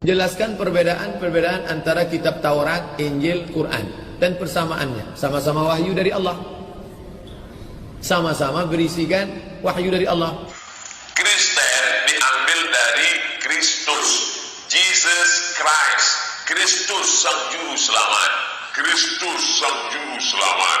Jelaskan perbedaan antara kitab Taurat, Injil, Quran dan persamaannya. Sama-sama wahyu dari Allah. Sama-sama berisikan wahyu dari Allah. Kristen diambil dari Kristus, Jesus Christ, Kristus sang juru selamat, Kristus sang juru selamat.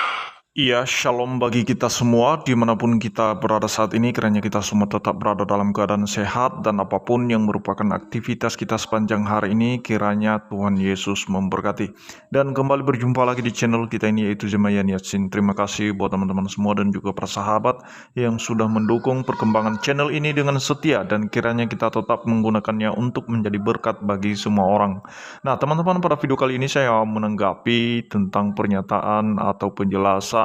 Iya, shalom bagi kita semua dimanapun kita berada saat ini, kiranya kita semua tetap berada dalam keadaan sehat dan apapun yang merupakan aktivitas kita sepanjang hari ini, kiranya Tuhan Yesus memberkati. Dan kembali berjumpa lagi di channel kita ini, yaitu Zemayan Yasin. Terima kasih buat teman-teman semua dan juga para sahabat yang sudah mendukung perkembangan channel ini dengan setia, dan kiranya kita tetap menggunakannya untuk menjadi berkat bagi semua orang. Nah teman-teman, pada video kali ini saya menanggapi tentang pernyataan atau penjelasan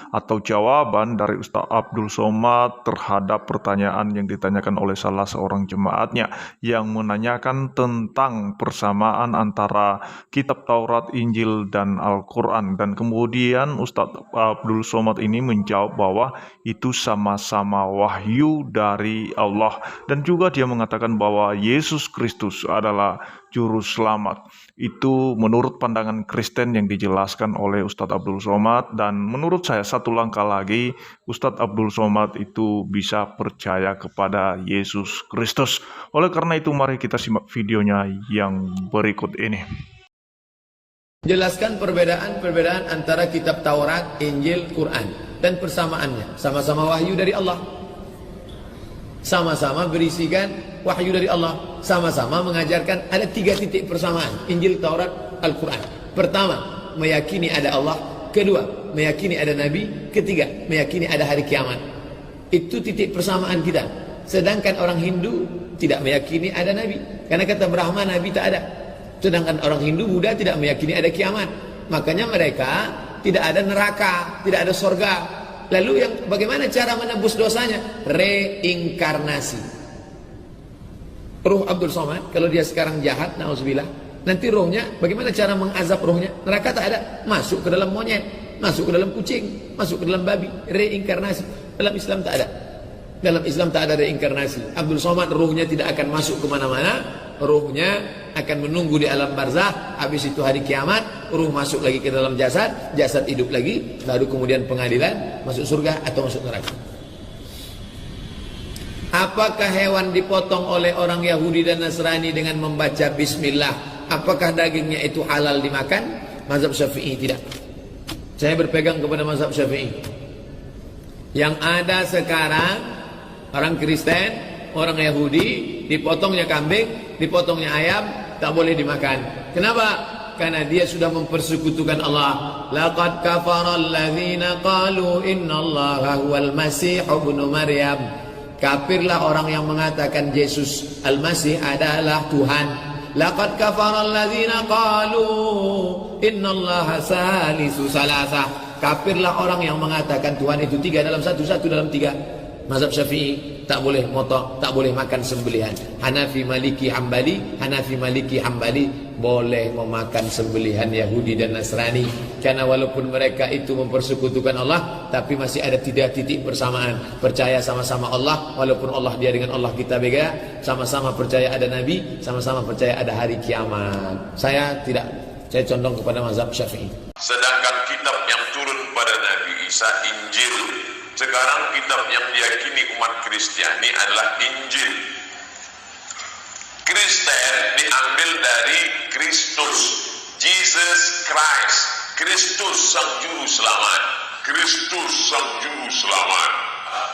atau jawaban dari Ustadz Abdul Somad terhadap pertanyaan yang ditanyakan oleh salah seorang jemaatnya yang menanyakan tentang persamaan antara kitab Taurat, Injil, dan Al-Quran. Dan kemudian Ustadz Abdul Somad ini menjawab bahwa itu sama-sama wahyu dari Allah, dan juga dia mengatakan bahwa Yesus Kristus adalah juru selamat. Itu menurut pandangan Kristen yang dijelaskan oleh Ustadz Abdul Somad, dan menurut saya satu langkah lagi Ustadz Abdul Somad itu bisa percaya kepada Yesus Kristus. Oleh karena itu mari kita simak videonya yang berikut ini. Jelaskan perbedaan antara kitab Taurat, Injil, Quran dan persamaannya. Sama-sama wahyu dari Allah. Sama-sama berisikan wahyu dari Allah. Sama-sama mengajarkan ada 3 titik persamaan Injil, Taurat, Al-Quran. Pertama, meyakini ada Allah. Kedua, meyakini ada Nabi. Ketiga, meyakini ada hari kiamat. Itu titik persamaan kita. Sedangkan orang Hindu tidak meyakini ada Nabi, karena kata Brahma Nabi tak ada. Sedangkan orang Hindu, Buddha tidak meyakini ada kiamat. Makanya mereka tidak ada neraka, tidak ada sorga. Lalu yang bagaimana cara menebus dosanya? Reinkarnasi. Ruh Abdul Somad kalau dia sekarang jahat, na'udzubillah, nanti rohnya bagaimana cara mengazab rohnya? Neraka tak ada, masuk ke dalam monyet, masuk ke dalam kucing, masuk ke dalam babi. Reinkarnasi dalam Islam tak ada. Dalam Islam tak ada reinkarnasi. Abdul Somad rohnya tidak akan masuk kemana-mana. Rohnya akan menunggu di alam barzah. Habis itu hari kiamat, ruh masuk lagi ke dalam jasad, jasad hidup lagi, baru kemudian pengadilan, masuk surga atau masuk neraka. Apakah hewan dipotong oleh orang Yahudi dan Nasrani dengan membaca bismillah? Apakah dagingnya itu halal dimakan? Mazhab Syafi'i tidak. Saya berpegang kepada mazhab Syafi'i. Yang ada sekarang orang Kristen, orang Yahudi, dipotongnya kambing, dipotongnya ayam, tak boleh dimakan. Kenapa? Karena dia sudah mempersekutukan Allah. Laqad kafara alladzina qalu innallaha huwal masih ibnu Maryam. Kafirlah orang yang mengatakan Yesus Al-Masih adalah Tuhan. Laqad kafara alladzina qalu innallaha salisu salasah. Kafirlah orang yang mengatakan Tuhan itu 3 dalam 1, 1 dalam 3. Mazhab Syafi'i tak boleh motok, tak boleh makan sembelihan. Hanafi, Maliki, Hambali, Hanafi, Maliki, Hambali boleh memakan sembelihan Yahudi dan Nasrani. Karena walaupun mereka itu mempersekutukan Allah, tapi masih ada 3 titik persamaan. Percaya sama-sama Allah, walaupun Allah dia dengan Allah kita beda. Sama-sama percaya ada Nabi, sama-sama percaya ada hari kiamat. Saya tidak, saya condong kepada mazhab Syafi'i. Sedangkan kitab yang turun pada Nabi Isa, Injil. Sekarang kitab yang diyakini umat Kristiani adalah Injil. Kristen diambil dari Kristus, Jesus Christ, Kristus sang juru selamat, Kristus sang juru selamat.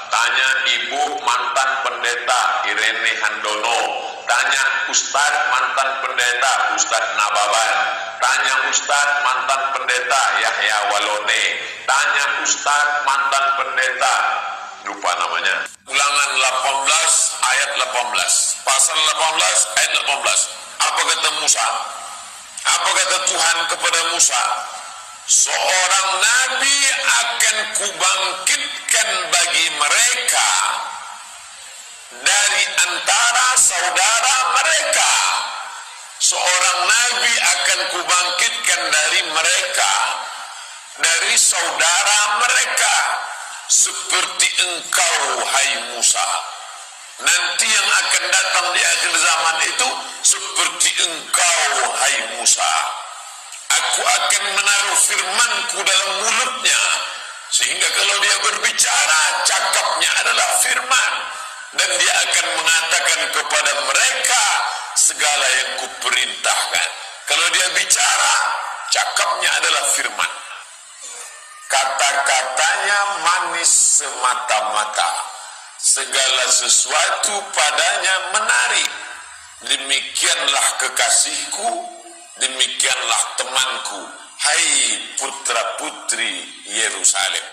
Tanya ibu mantan pendeta Irene Handono, tanya Ustadz mantan pendeta Ustadz Nababan, tanya Ustadz mantan pendeta Yahya Walone, tanya Ustadz mantan pendeta, lupa namanya, Ulangan 18 ayat 18, pasal 18 ayat 18. Apa kata Musa? Apa kata Tuhan kepada Musa? Seorang nabi akan kubangkitkan bagi mereka dari antara saudara mereka. Seorang nabi akan kubangkitkan dari mereka, dari saudara mereka, seperti engkau, hai Musa. Nanti yang akan datang di akhir zaman itu seperti engkau, hai Musa. Aku akan menaruh firmanku dalam mulutnya, sehingga kalau dia berbicara, cakapnya adalah firman, dan dia akan mengatakan kepada mereka segala yang kuperintahkan. Kalau dia bicara, cakapnya adalah firman. Kata-katanya manis semata-mata, segala sesuatu padanya menarik. Demikianlah kekasihku, demikianlah temanku, hai putra-putri Yerusalem.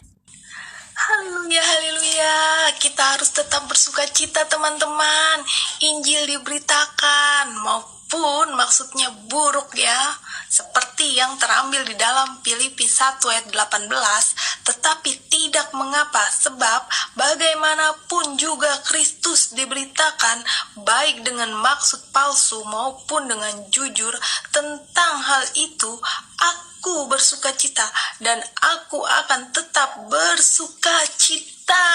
Haleluya, haleluya. Kita harus tetap bersuka cita, teman-teman. Injil diberitakan maupun maksudnya buruk ya, seperti yang terambil di dalam Filipi 1 ayat 18. Tetapi tidak mengapa, sebab bagaimanapun juga Kristus diberitakan, baik dengan maksud palsu maupun dengan jujur. Tentang hal itu aku bersuka cita, dan aku akan tetap bersuka cita.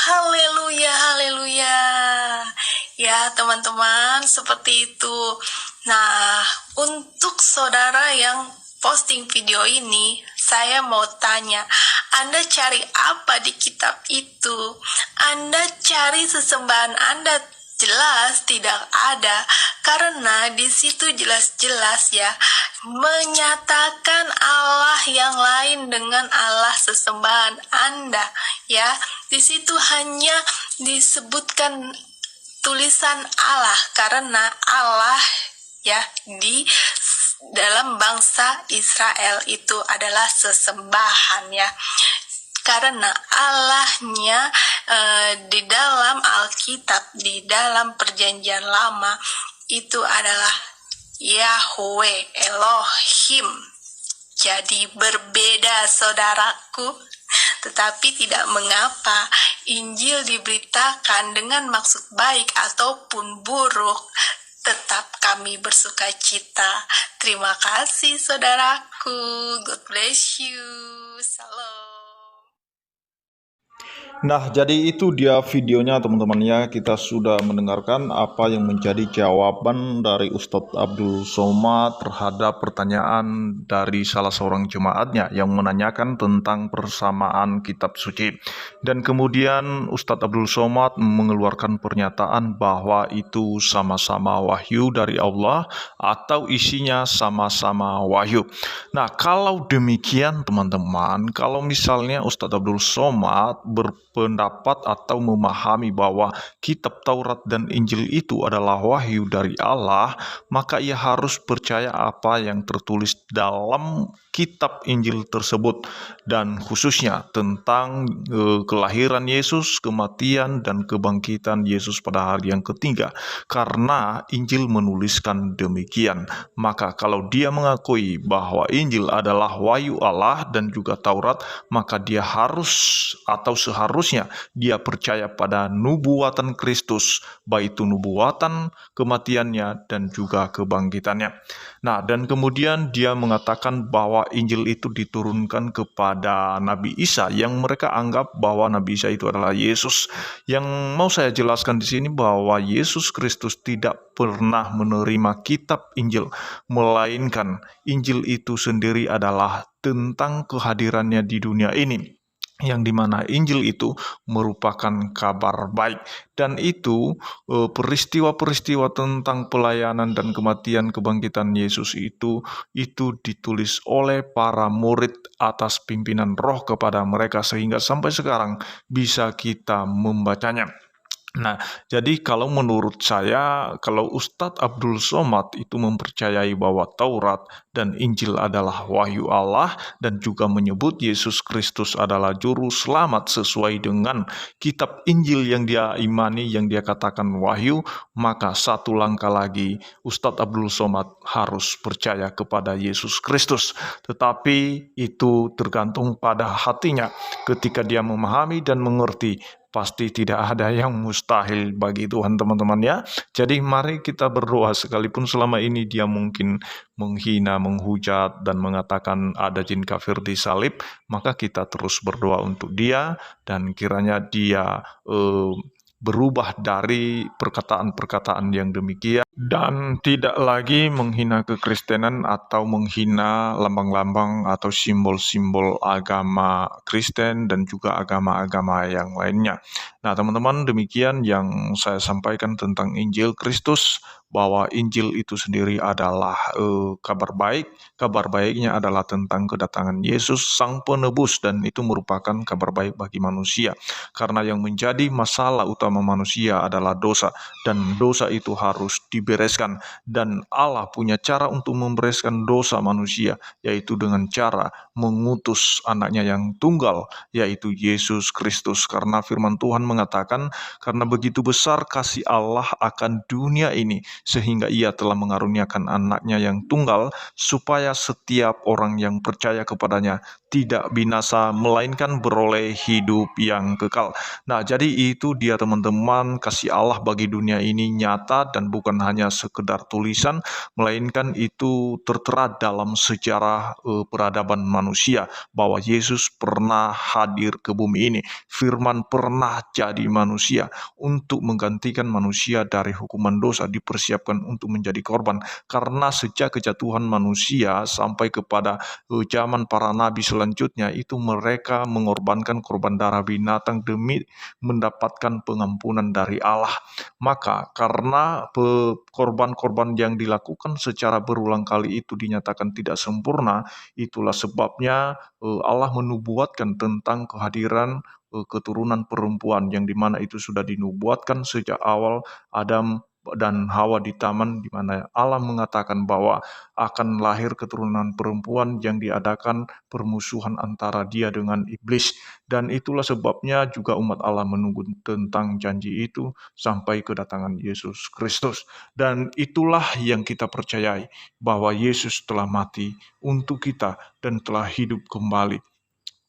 Haleluya, haleluya. Ya teman-teman, seperti itu. Nah, untuk saudara yang posting video ini, saya mau tanya, Anda cari apa di kitab itu? Anda cari sesembahan Anda? Jelas tidak ada, karena di situ jelas-jelas ya menyatakan Allah yang lain dengan Allah sesembahan Anda ya. Di situ hanya disebutkan tulisan Allah, karena Allah ya di dalam bangsa Israel itu adalah sesembahan ya. Karena Allahnya di dalam Alkitab, di dalam Perjanjian Lama itu adalah Yahweh Elohim. Jadi berbeda saudaraku, tetapi tidak mengapa Injil diberitakan dengan maksud baik ataupun buruk, tetap kami bersuka cita. Terima kasih saudaraku. God bless you. Salam. Nah, jadi itu dia videonya teman-teman ya. Kita sudah mendengarkan apa yang menjadi jawaban dari Ustadz Abdul Somad terhadap pertanyaan dari salah seorang jemaatnya yang menanyakan tentang persamaan kitab suci. Dan kemudian Ustadz Abdul Somad mengeluarkan pernyataan bahwa itu sama-sama wahyu dari Allah atau isinya sama-sama wahyu. Nah, kalau demikian teman-teman, kalau misalnya Ustadz Abdul Somad berpendapat atau memahami bahwa kitab Taurat dan Injil itu adalah wahyu dari Allah, maka ia harus percaya apa yang tertulis dalam kitab Injil tersebut, dan khususnya tentang kelahiran Yesus, kematian dan kebangkitan Yesus pada hari yang ketiga. Karena Injil menuliskan demikian, maka kalau dia mengakui bahwa Injil adalah wahyu Allah dan juga Taurat, maka dia harus atau seharusnya dia percaya pada nubuatan Kristus, baik itu nubuatan kematiannya dan juga kebangkitannya. Nah, dan kemudian dia mengatakan bahwa Injil itu diturunkan kepada Nabi Isa, yang mereka anggap bahwa Nabi Isa itu adalah Yesus. Yang mau saya jelaskan di sini bahwa Yesus Kristus tidak pernah menerima kitab Injil, melainkan Injil itu sendiri adalah tentang kehadirannya di dunia ini, yang dimana Injil itu merupakan kabar baik. Dan itu peristiwa-peristiwa tentang pelayanan dan kematian kebangkitan Yesus itu ditulis oleh para murid atas pimpinan Roh kepada mereka, sehingga sampai sekarang bisa kita membacanya. Nah, jadi kalau menurut saya, kalau Ustadz Abdul Somad itu mempercayai bahwa Taurat dan Injil adalah wahyu Allah dan juga menyebut Yesus Kristus adalah juru selamat sesuai dengan kitab Injil yang dia imani, yang dia katakan wahyu, maka satu langkah lagi Ustadz Abdul Somad harus percaya kepada Yesus Kristus. Tetapi itu tergantung pada hatinya. Ketika dia memahami dan mengerti, pasti tidak ada yang mustahil bagi Tuhan, teman-teman ya. Jadi mari kita berdoa, sekalipun selama ini dia mungkin menghina, menghujat, dan mengatakan ada jin kafir di salib, maka kita terus berdoa untuk dia, dan kiranya dia berubah dari perkataan-perkataan yang demikian dan tidak lagi menghina kekristenan atau menghina lambang-lambang atau simbol-simbol agama Kristen dan juga agama-agama yang lainnya. Nah, teman-teman, demikian yang saya sampaikan tentang Injil Kristus, bahwa Injil itu sendiri adalah kabar baik. Kabar baiknya adalah tentang kedatangan Yesus Sang Penebus, dan itu merupakan kabar baik bagi manusia. Karena yang menjadi masalah utama manusia adalah dosa, dan dosa itu harus dibereskan. Dan Allah punya cara untuk membereskan dosa manusia, yaitu dengan cara mengutus anaknya yang tunggal, yaitu Yesus Kristus. Karena firman Tuhan mengatakan, karena begitu besar kasih Allah akan dunia ini, sehingga ia telah mengaruniakan anaknya yang tunggal, supaya setiap orang yang percaya kepadanya tidak binasa, melainkan beroleh hidup yang kekal. Nah, jadi itu dia teman-teman, kasih Allah bagi dunia ini nyata dan bukan hanya sekedar tulisan, melainkan itu tertera dalam sejarah peradaban manusia, bahwa Yesus pernah hadir ke bumi ini. Firman pernah jadi manusia untuk menggantikan manusia dari hukuman dosa, dipersiapkan untuk menjadi korban. Karena sejak kejatuhan manusia sampai kepada zaman para nabi selanjutnya, itu mereka mengorbankan korban darah binatang demi mendapatkan pengampunan dari Allah. Maka karena korban-korban yang dilakukan secara berulang kali itu dinyatakan tidak sempurna, itulah sebabnya Allah menubuatkan tentang kehadiran keturunan perempuan, yang dimana itu sudah dinubuatkan sejak awal Adam dan Hawa di taman, di mana Allah mengatakan bahwa akan lahir keturunan perempuan yang diadakan permusuhan antara dia dengan iblis. Dan itulah sebabnya juga umat Allah menunggu tentang janji itu sampai kedatangan Yesus Kristus. Dan itulah yang kita percayai, bahwa Yesus telah mati untuk kita dan telah hidup kembali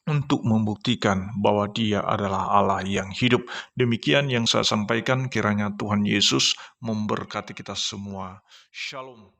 untuk membuktikan bahwa Dia adalah Allah yang hidup. Demikian yang saya sampaikan, kiranya Tuhan Yesus memberkati kita semua. Shalom.